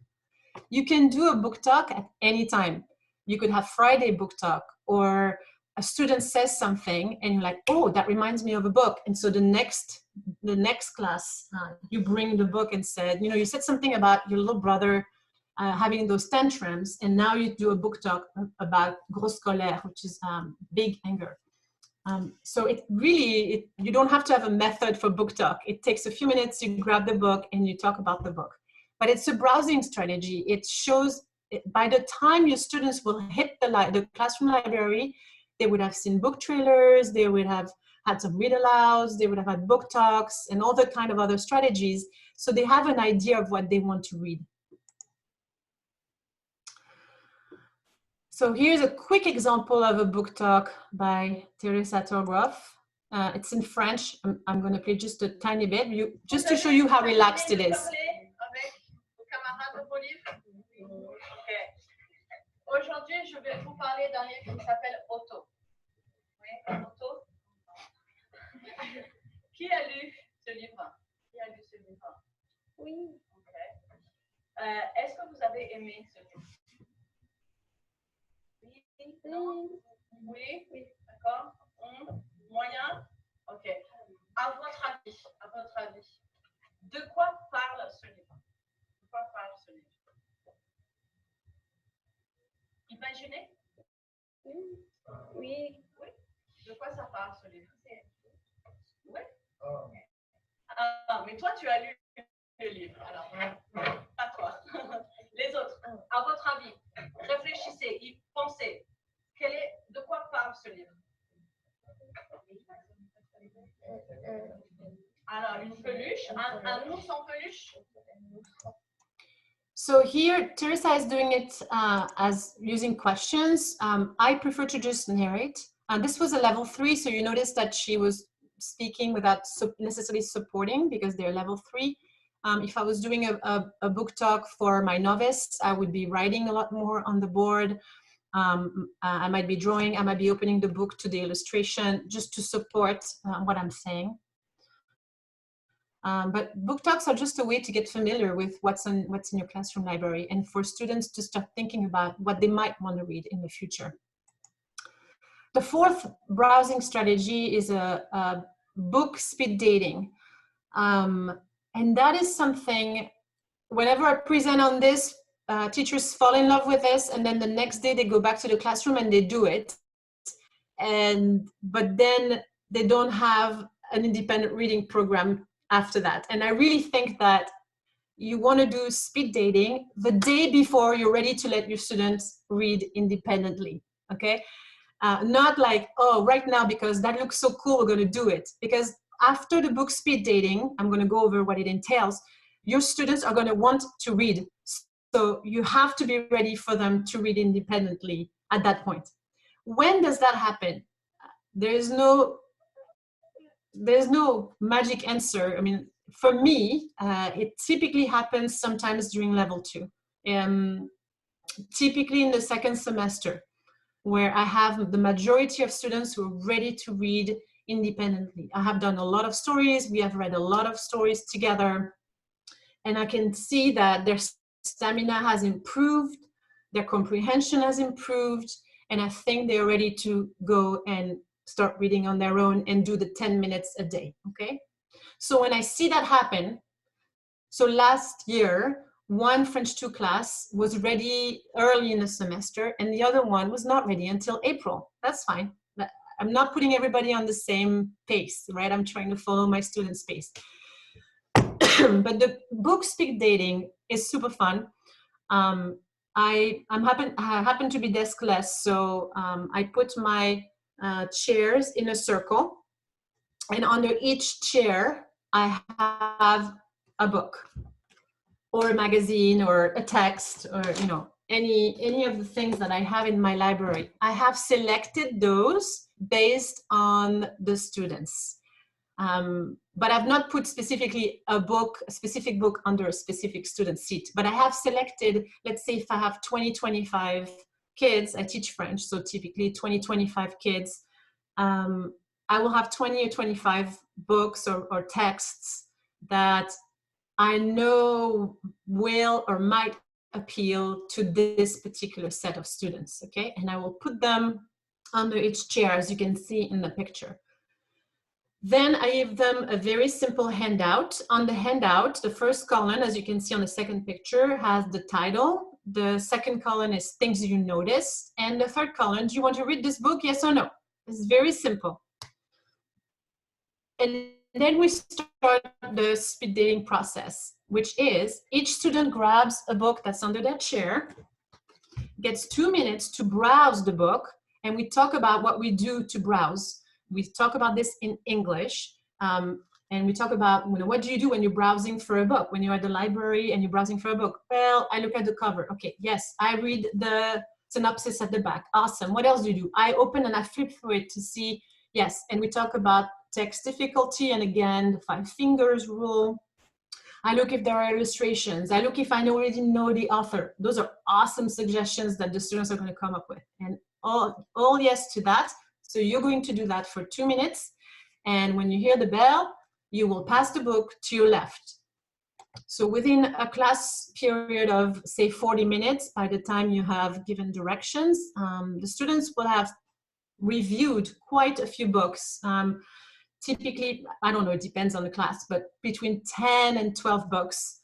You can do a book talk at any time. You could have Friday book talk, or a student says something and you're like, oh, that reminds me of a book. And so the next class, you bring the book and said, you know, you said something about your little brother having those tantrums, and now you do a book talk about gros colère, which is big anger. So it really, you don't have to have a method for book talk. It takes a few minutes, you grab the book and you talk about the book. But it's a browsing strategy. It shows, by the time your students will hit the classroom library, they would have seen book trailers, they would have had some read alouds, they would have had book talks and all the kind of other strategies. So they have an idea of what they want to read. So here's a quick example of a book talk by Teresa Torgroff. It's in French. I'm going to play just a tiny bit, just to show you how relaxed it is.
Aujourd'hui, je vais vous parler d'un livre qui s'appelle Auto. Oui, Auto. Qui a lu ce livre? Qui a lu ce livre? Oui. Okay. Est-ce que vous avez aimé ce livre? Oui. Non? Oui. Oui. D'accord. Moyen. Ok. À votre avis, de quoi parle ce livre? De quoi parle ce livre? Imaginez. Oui. Oui. Oui. De quoi ça parle ce livre? Oui. Oh. Ah, mais toi, tu as lu le livre. Alors, pas toi. Les autres, à votre avis, réfléchissez, pensez. De quoi parle ce livre? Alors, une peluche, un ours en peluche.
So here, Teresa is doing it as using questions. I prefer to just narrate. This was a level 3, so you notice that she was speaking without necessarily supporting because they're level 3. If I was doing a book talk for my novice, I would be writing a lot more on the board. I might be drawing, I might be opening the book to the illustration just to support what I'm saying. But book talks are just a way to get familiar with what's in your classroom library and for students to start thinking about what they might want to read in the future. The fourth browsing strategy is a book speed dating. And that is something, whenever I present on this, teachers fall in love with this, and then the next day they go back to the classroom and they do it. But then they don't have an independent reading program after that. And I really think that you want to do speed dating the day before you're ready to let your students read independently, okay? Not like, oh, right now, because that looks so cool, we're going to do it. Because after the book speed dating, I'm going to go over what it entails, your students are going to want to read. So you have to be ready for them to read independently at that point. When does that happen? There's no magic answer. I mean, for me, it typically happens sometimes during level 2. Typically in the second semester, where I have the majority of students who are ready to read independently. I have done a lot of stories. We have read a lot of stories together. And I can see that their stamina has improved, their comprehension has improved, and I think they're ready to go and start reading on their own and do the 10 minutes a day, okay? So when I see that happen, so last year, one French 2 class was ready early in the semester and the other one was not ready until April. That's fine. I'm not putting everybody on the same pace, right? I'm trying to follow my students' pace. But the book speed dating is super fun. I happen to be deskless, so I put my chairs in a circle, and under each chair I have a book or a magazine or a text or any of the things that I have in my library. I have selected those based on the students, but I've not put specifically a specific book under a specific student seat, but I have selected, let's say if I have 20-25 kids, I teach French, so typically 20-25 kids, I will have 20 or 25 books or texts that I know will or might appeal to this particular set of students, okay? And I will put them under each chair, as you can see in the picture. Then I give them a very simple handout. On the handout, the first column, as you can see on the second picture, has the title. The second column is things you noticed. And the third column, do you want to read this book, yes or no? It's very simple. And then we start the speed dating process, which is each student grabs a book that's under their chair, gets 2 minutes to browse the book, and we talk about what we do to browse. We talk about this in English, and we talk about, you know, what do you do when you're browsing for a book? When you're at the library and you're browsing for a book? Well, I look at the cover. Okay, yes, I read the synopsis at the back. Awesome. What else do you do? I open and I flip through it to see, yes, and we talk about text difficulty, and again, the 5 fingers rule. I look if there are illustrations. I look if I already know the author. Those are awesome suggestions that the students are going to come up with. And all yes to that. So you're going to do that for 2 minutes. And when you hear the bell, you will pass the book to your left. So within a class period of, say, 40 minutes, by the time you have given directions, the students will have reviewed quite a few books. Typically, I don't know, it depends on the class, but between 10 and 12 books,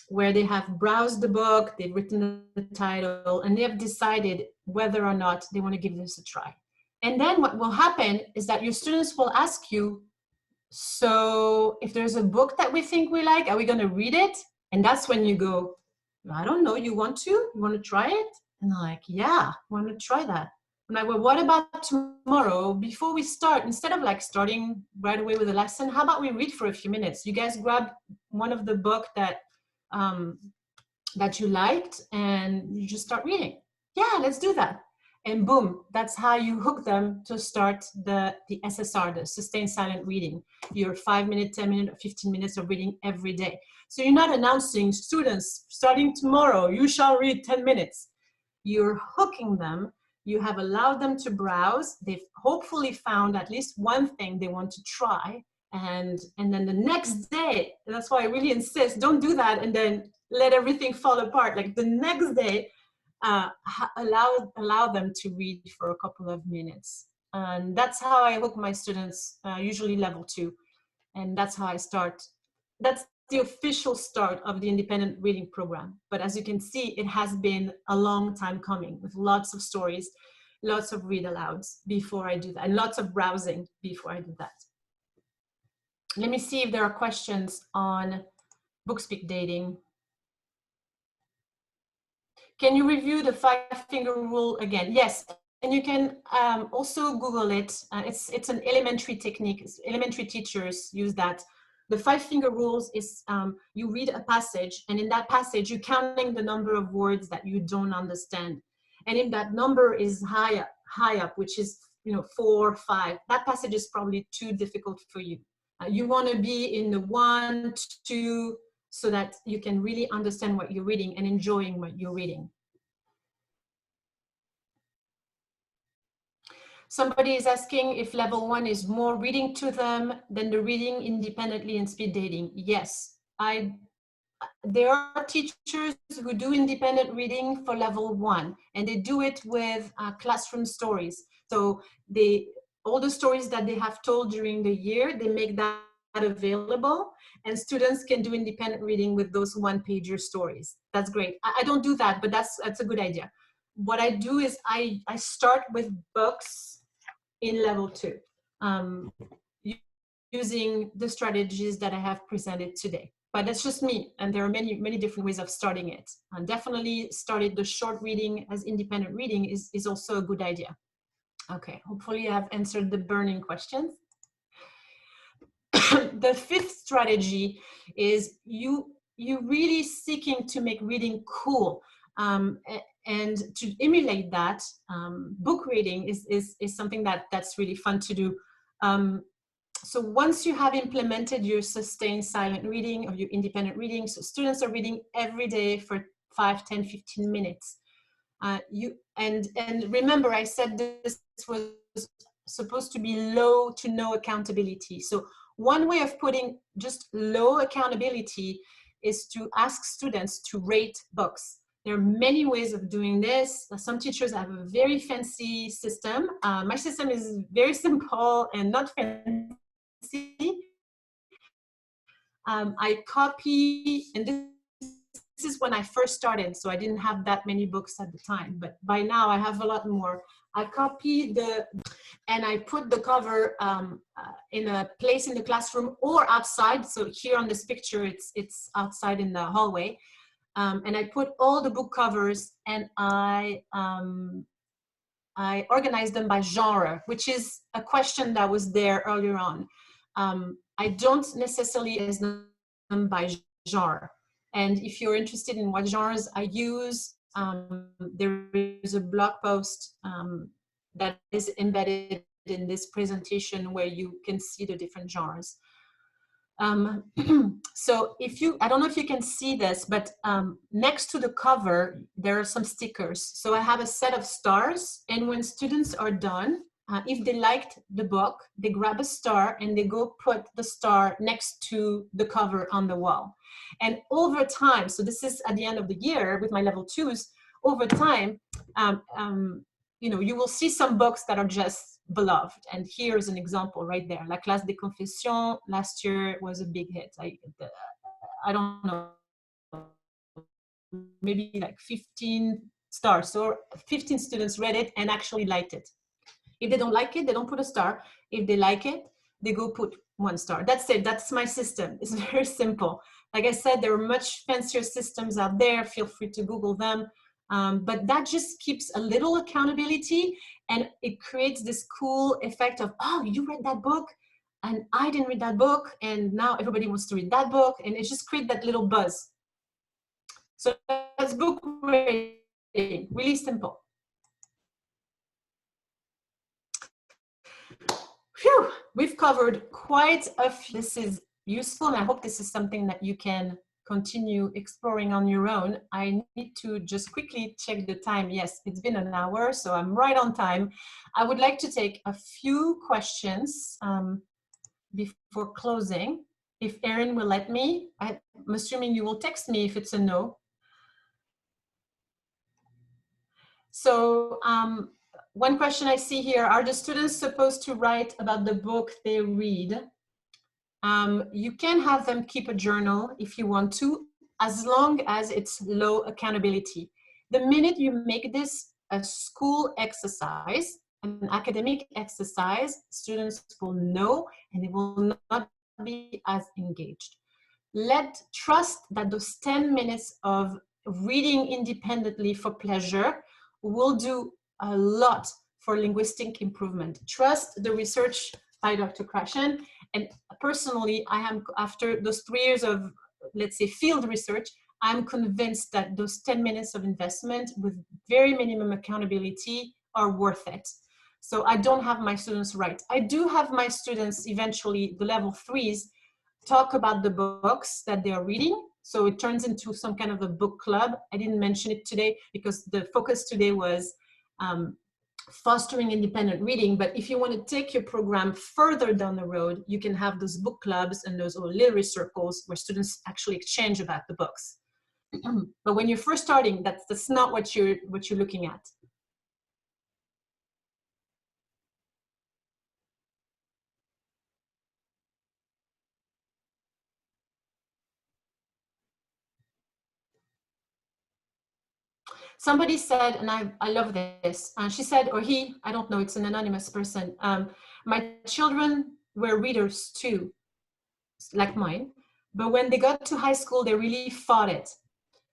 where they have browsed the book, they've written the title, and they have decided whether or not they want to give this a try. And then what will happen is that your students will ask you, so if there's a book that we think we like, are we going to read it? And that's when you go, I don't know, you want to? You want to try it? And they're like, yeah, I want to try that. I'm like, well, what about tomorrow? Before we start, instead of like starting right away with a lesson, how about we read for a few minutes? You guys grab one of the book that that you liked and you just start reading. Yeah, let's do that. And boom, that's how you hook them to start the SSR, the sustained silent reading, your 5 minute, 10 minute, or 15 minutes of reading every day. So you're not announcing, students, starting tomorrow, you shall read 10 minutes. You're hooking them. You have allowed them to browse. They've hopefully found at least one thing they want to try. And then the next day, that's why I really insist, don't do that and then let everything fall apart. Like the next day, allow them to read for a couple of minutes. And that's how I hook my students, usually level 2. And that's how I start. That's the official start of the independent reading program. But as you can see, it has been a long time coming with lots of stories, lots of read alouds before I do that, and lots of browsing before I do that. Let me see if there are questions on book speed dating. Can you review the 5 finger rule again? Yes, and you can also Google it. It's an elementary technique. Elementary teachers use that. The 5 finger rules is you read a passage, and in that passage, you're counting the number of words that you don't understand. And if that number is high up, which is 4 or 5, that passage is probably too difficult for you. You want to be in the 1, 2, so that you can really understand what you're reading and enjoying what you're reading. Somebody is asking if level 1 is more reading to them than the reading independently and speed dating. Yes, there are teachers who do independent reading for level 1, and they do it with classroom stories. So all the stories that they have told during the year, they make that available, and students can do independent reading with those 1-pager stories. That's great. I don't do that, but that's a good idea. What I do is I start with books in level 2, using the strategies that I have presented today. But that's just me, and there are many, many different ways of starting it. And definitely started the short reading as independent reading is also a good idea. Okay, hopefully I have answered the burning questions. The 5th strategy is you really seeking to make reading cool. And to emulate that, book reading is something that's really fun to do. So once you have implemented your sustained silent reading or your independent reading, so students are reading every day for 5, 10, 15 minutes. And remember, I said this was supposed to be low to no accountability. So one way of putting just low accountability is to ask students to rate books. There are many ways of doing this. Some teachers have a very fancy system. My system is very simple and not fancy. I copy, and this is when I first started, so I didn't have that many books at the time, but by now I have a lot more. I copy and I put the cover in a place in the classroom or outside. So here on this picture, it's outside in the hallway. And I put all the book covers and I organize them by genre, which is a question that was there earlier on. I don't necessarily organize them by genre. And if you're interested in what genres I use, there is a blog post that is embedded in this presentation where you can see the different genres. So I don't know if you can see this, but next to the cover, there are some stickers. So I have a set of stars, and when students are done, if they liked the book, they grab a star and they go put the star next to the cover on the wall. And over time, so this is at the end of the year with my level 2s, over time, you will see some books that are just beloved. And here's an example right there. La Classe des Confessions last year was a big hit. I don't know, maybe like 15 stars. So 15 students read it and actually liked it. If they don't like it, they don't put a star. If they like it, they go put 1 star. That's it. That's my system. It's very simple. Like I said, there are much fancier systems out there. Feel free to Google them. But that just keeps a little accountability, and it creates this cool effect of, oh, you read that book and I didn't read that book, and now everybody wants to read that book, and it just creates that little buzz. So that's book rating, really simple. Phew, we've covered quite a few. This is useful, and I hope this is something that you can continue exploring on your own. I need to just quickly check the time. Yes, it's been an hour, so I'm right on time. I would like to take a few questions before closing. If Erin will let me, I'm assuming you will text me if it's a no. So one question I see here, are the students supposed to write about the book they read? You can have them keep a journal if you want to, as long as it's low accountability. The minute you make this a school exercise, an academic exercise, students will know and they will not be as engaged. Trust that those 10 minutes of reading independently for pleasure will do a lot for linguistic improvement. Trust the research by Dr. Krashen. And personally, I am, after those 3 years of, let's say, field research, I'm convinced that those 10 minutes of investment with very minimum accountability are worth it. So I don't have my students write. I do have my students, eventually, the level 3s, talk about the books that they are reading. So it turns into some kind of a book club. I didn't mention it today because the focus today was fostering independent reading. But if you want to take your program further down the road, you can have those book clubs and those literary circles where students actually exchange about the books. But when you're first starting, that's not what you're looking at. Somebody said, and I love this, she said, or he, I don't know, it's an anonymous person, my children were readers too, like mine, but when they got to high school, they really fought it.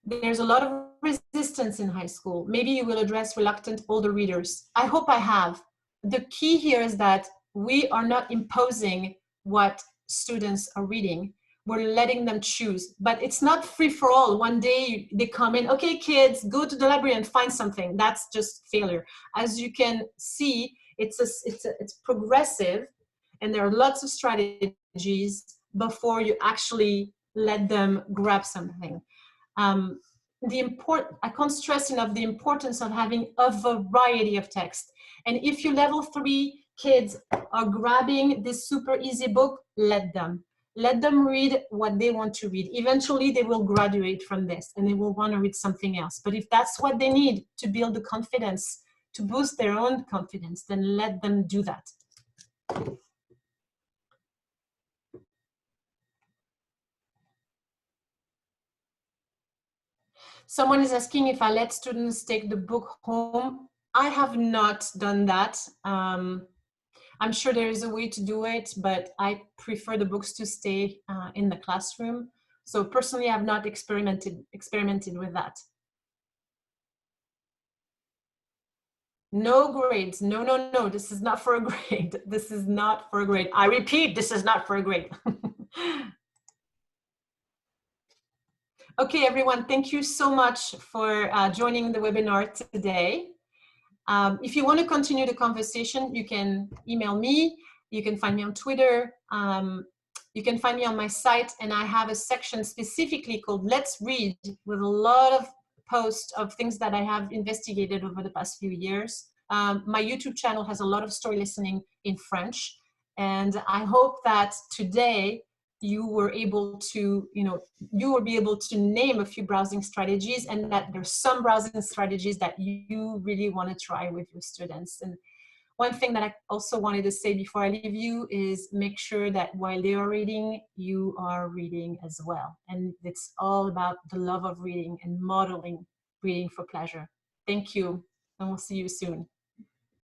There's a lot of resistance in high school. Maybe you will address reluctant older readers. I hope I have. The key here is that we are not imposing what students are reading. We're letting them choose, but it's not free for all. One day they come in, okay, kids, go to the library and find something. That's just failure. As you can see, it's progressive, and there are lots of strategies before you actually let them grab something. I can't stress enough the importance of having a variety of text. And if your level 3 kids are grabbing this super easy book, let them read what they want to read. Eventually they will graduate from this and they will want to read something else. But if that's what they need to build the confidence, to boost their own confidence, then let them do that. Someone is asking if I let students take the book home. I have not done that. I'm sure there is a way to do it, but I prefer the books to stay in the classroom. So personally, I've not experimented with that. No grades. No, no, no. This is not for a grade. This is not for a grade. I repeat, this is not for a grade. Okay, everyone, thank you so much for joining the webinar today. If you want to continue the conversation, you can email me. You can find me on Twitter. You can find me on my site, and I have a section specifically called Let's Read with a lot of posts of things that I have investigated over the past few years. My YouTube channel has a lot of story listening in French, and I hope that today you were able to, you will be able to name a few browsing strategies, and that there's some browsing strategies that you really want to try with your students. And one thing that I also wanted to say before I leave you is make sure that while they are reading, you are reading as well. And it's all about the love of reading and modeling reading for pleasure. Thank you, and we'll see you soon.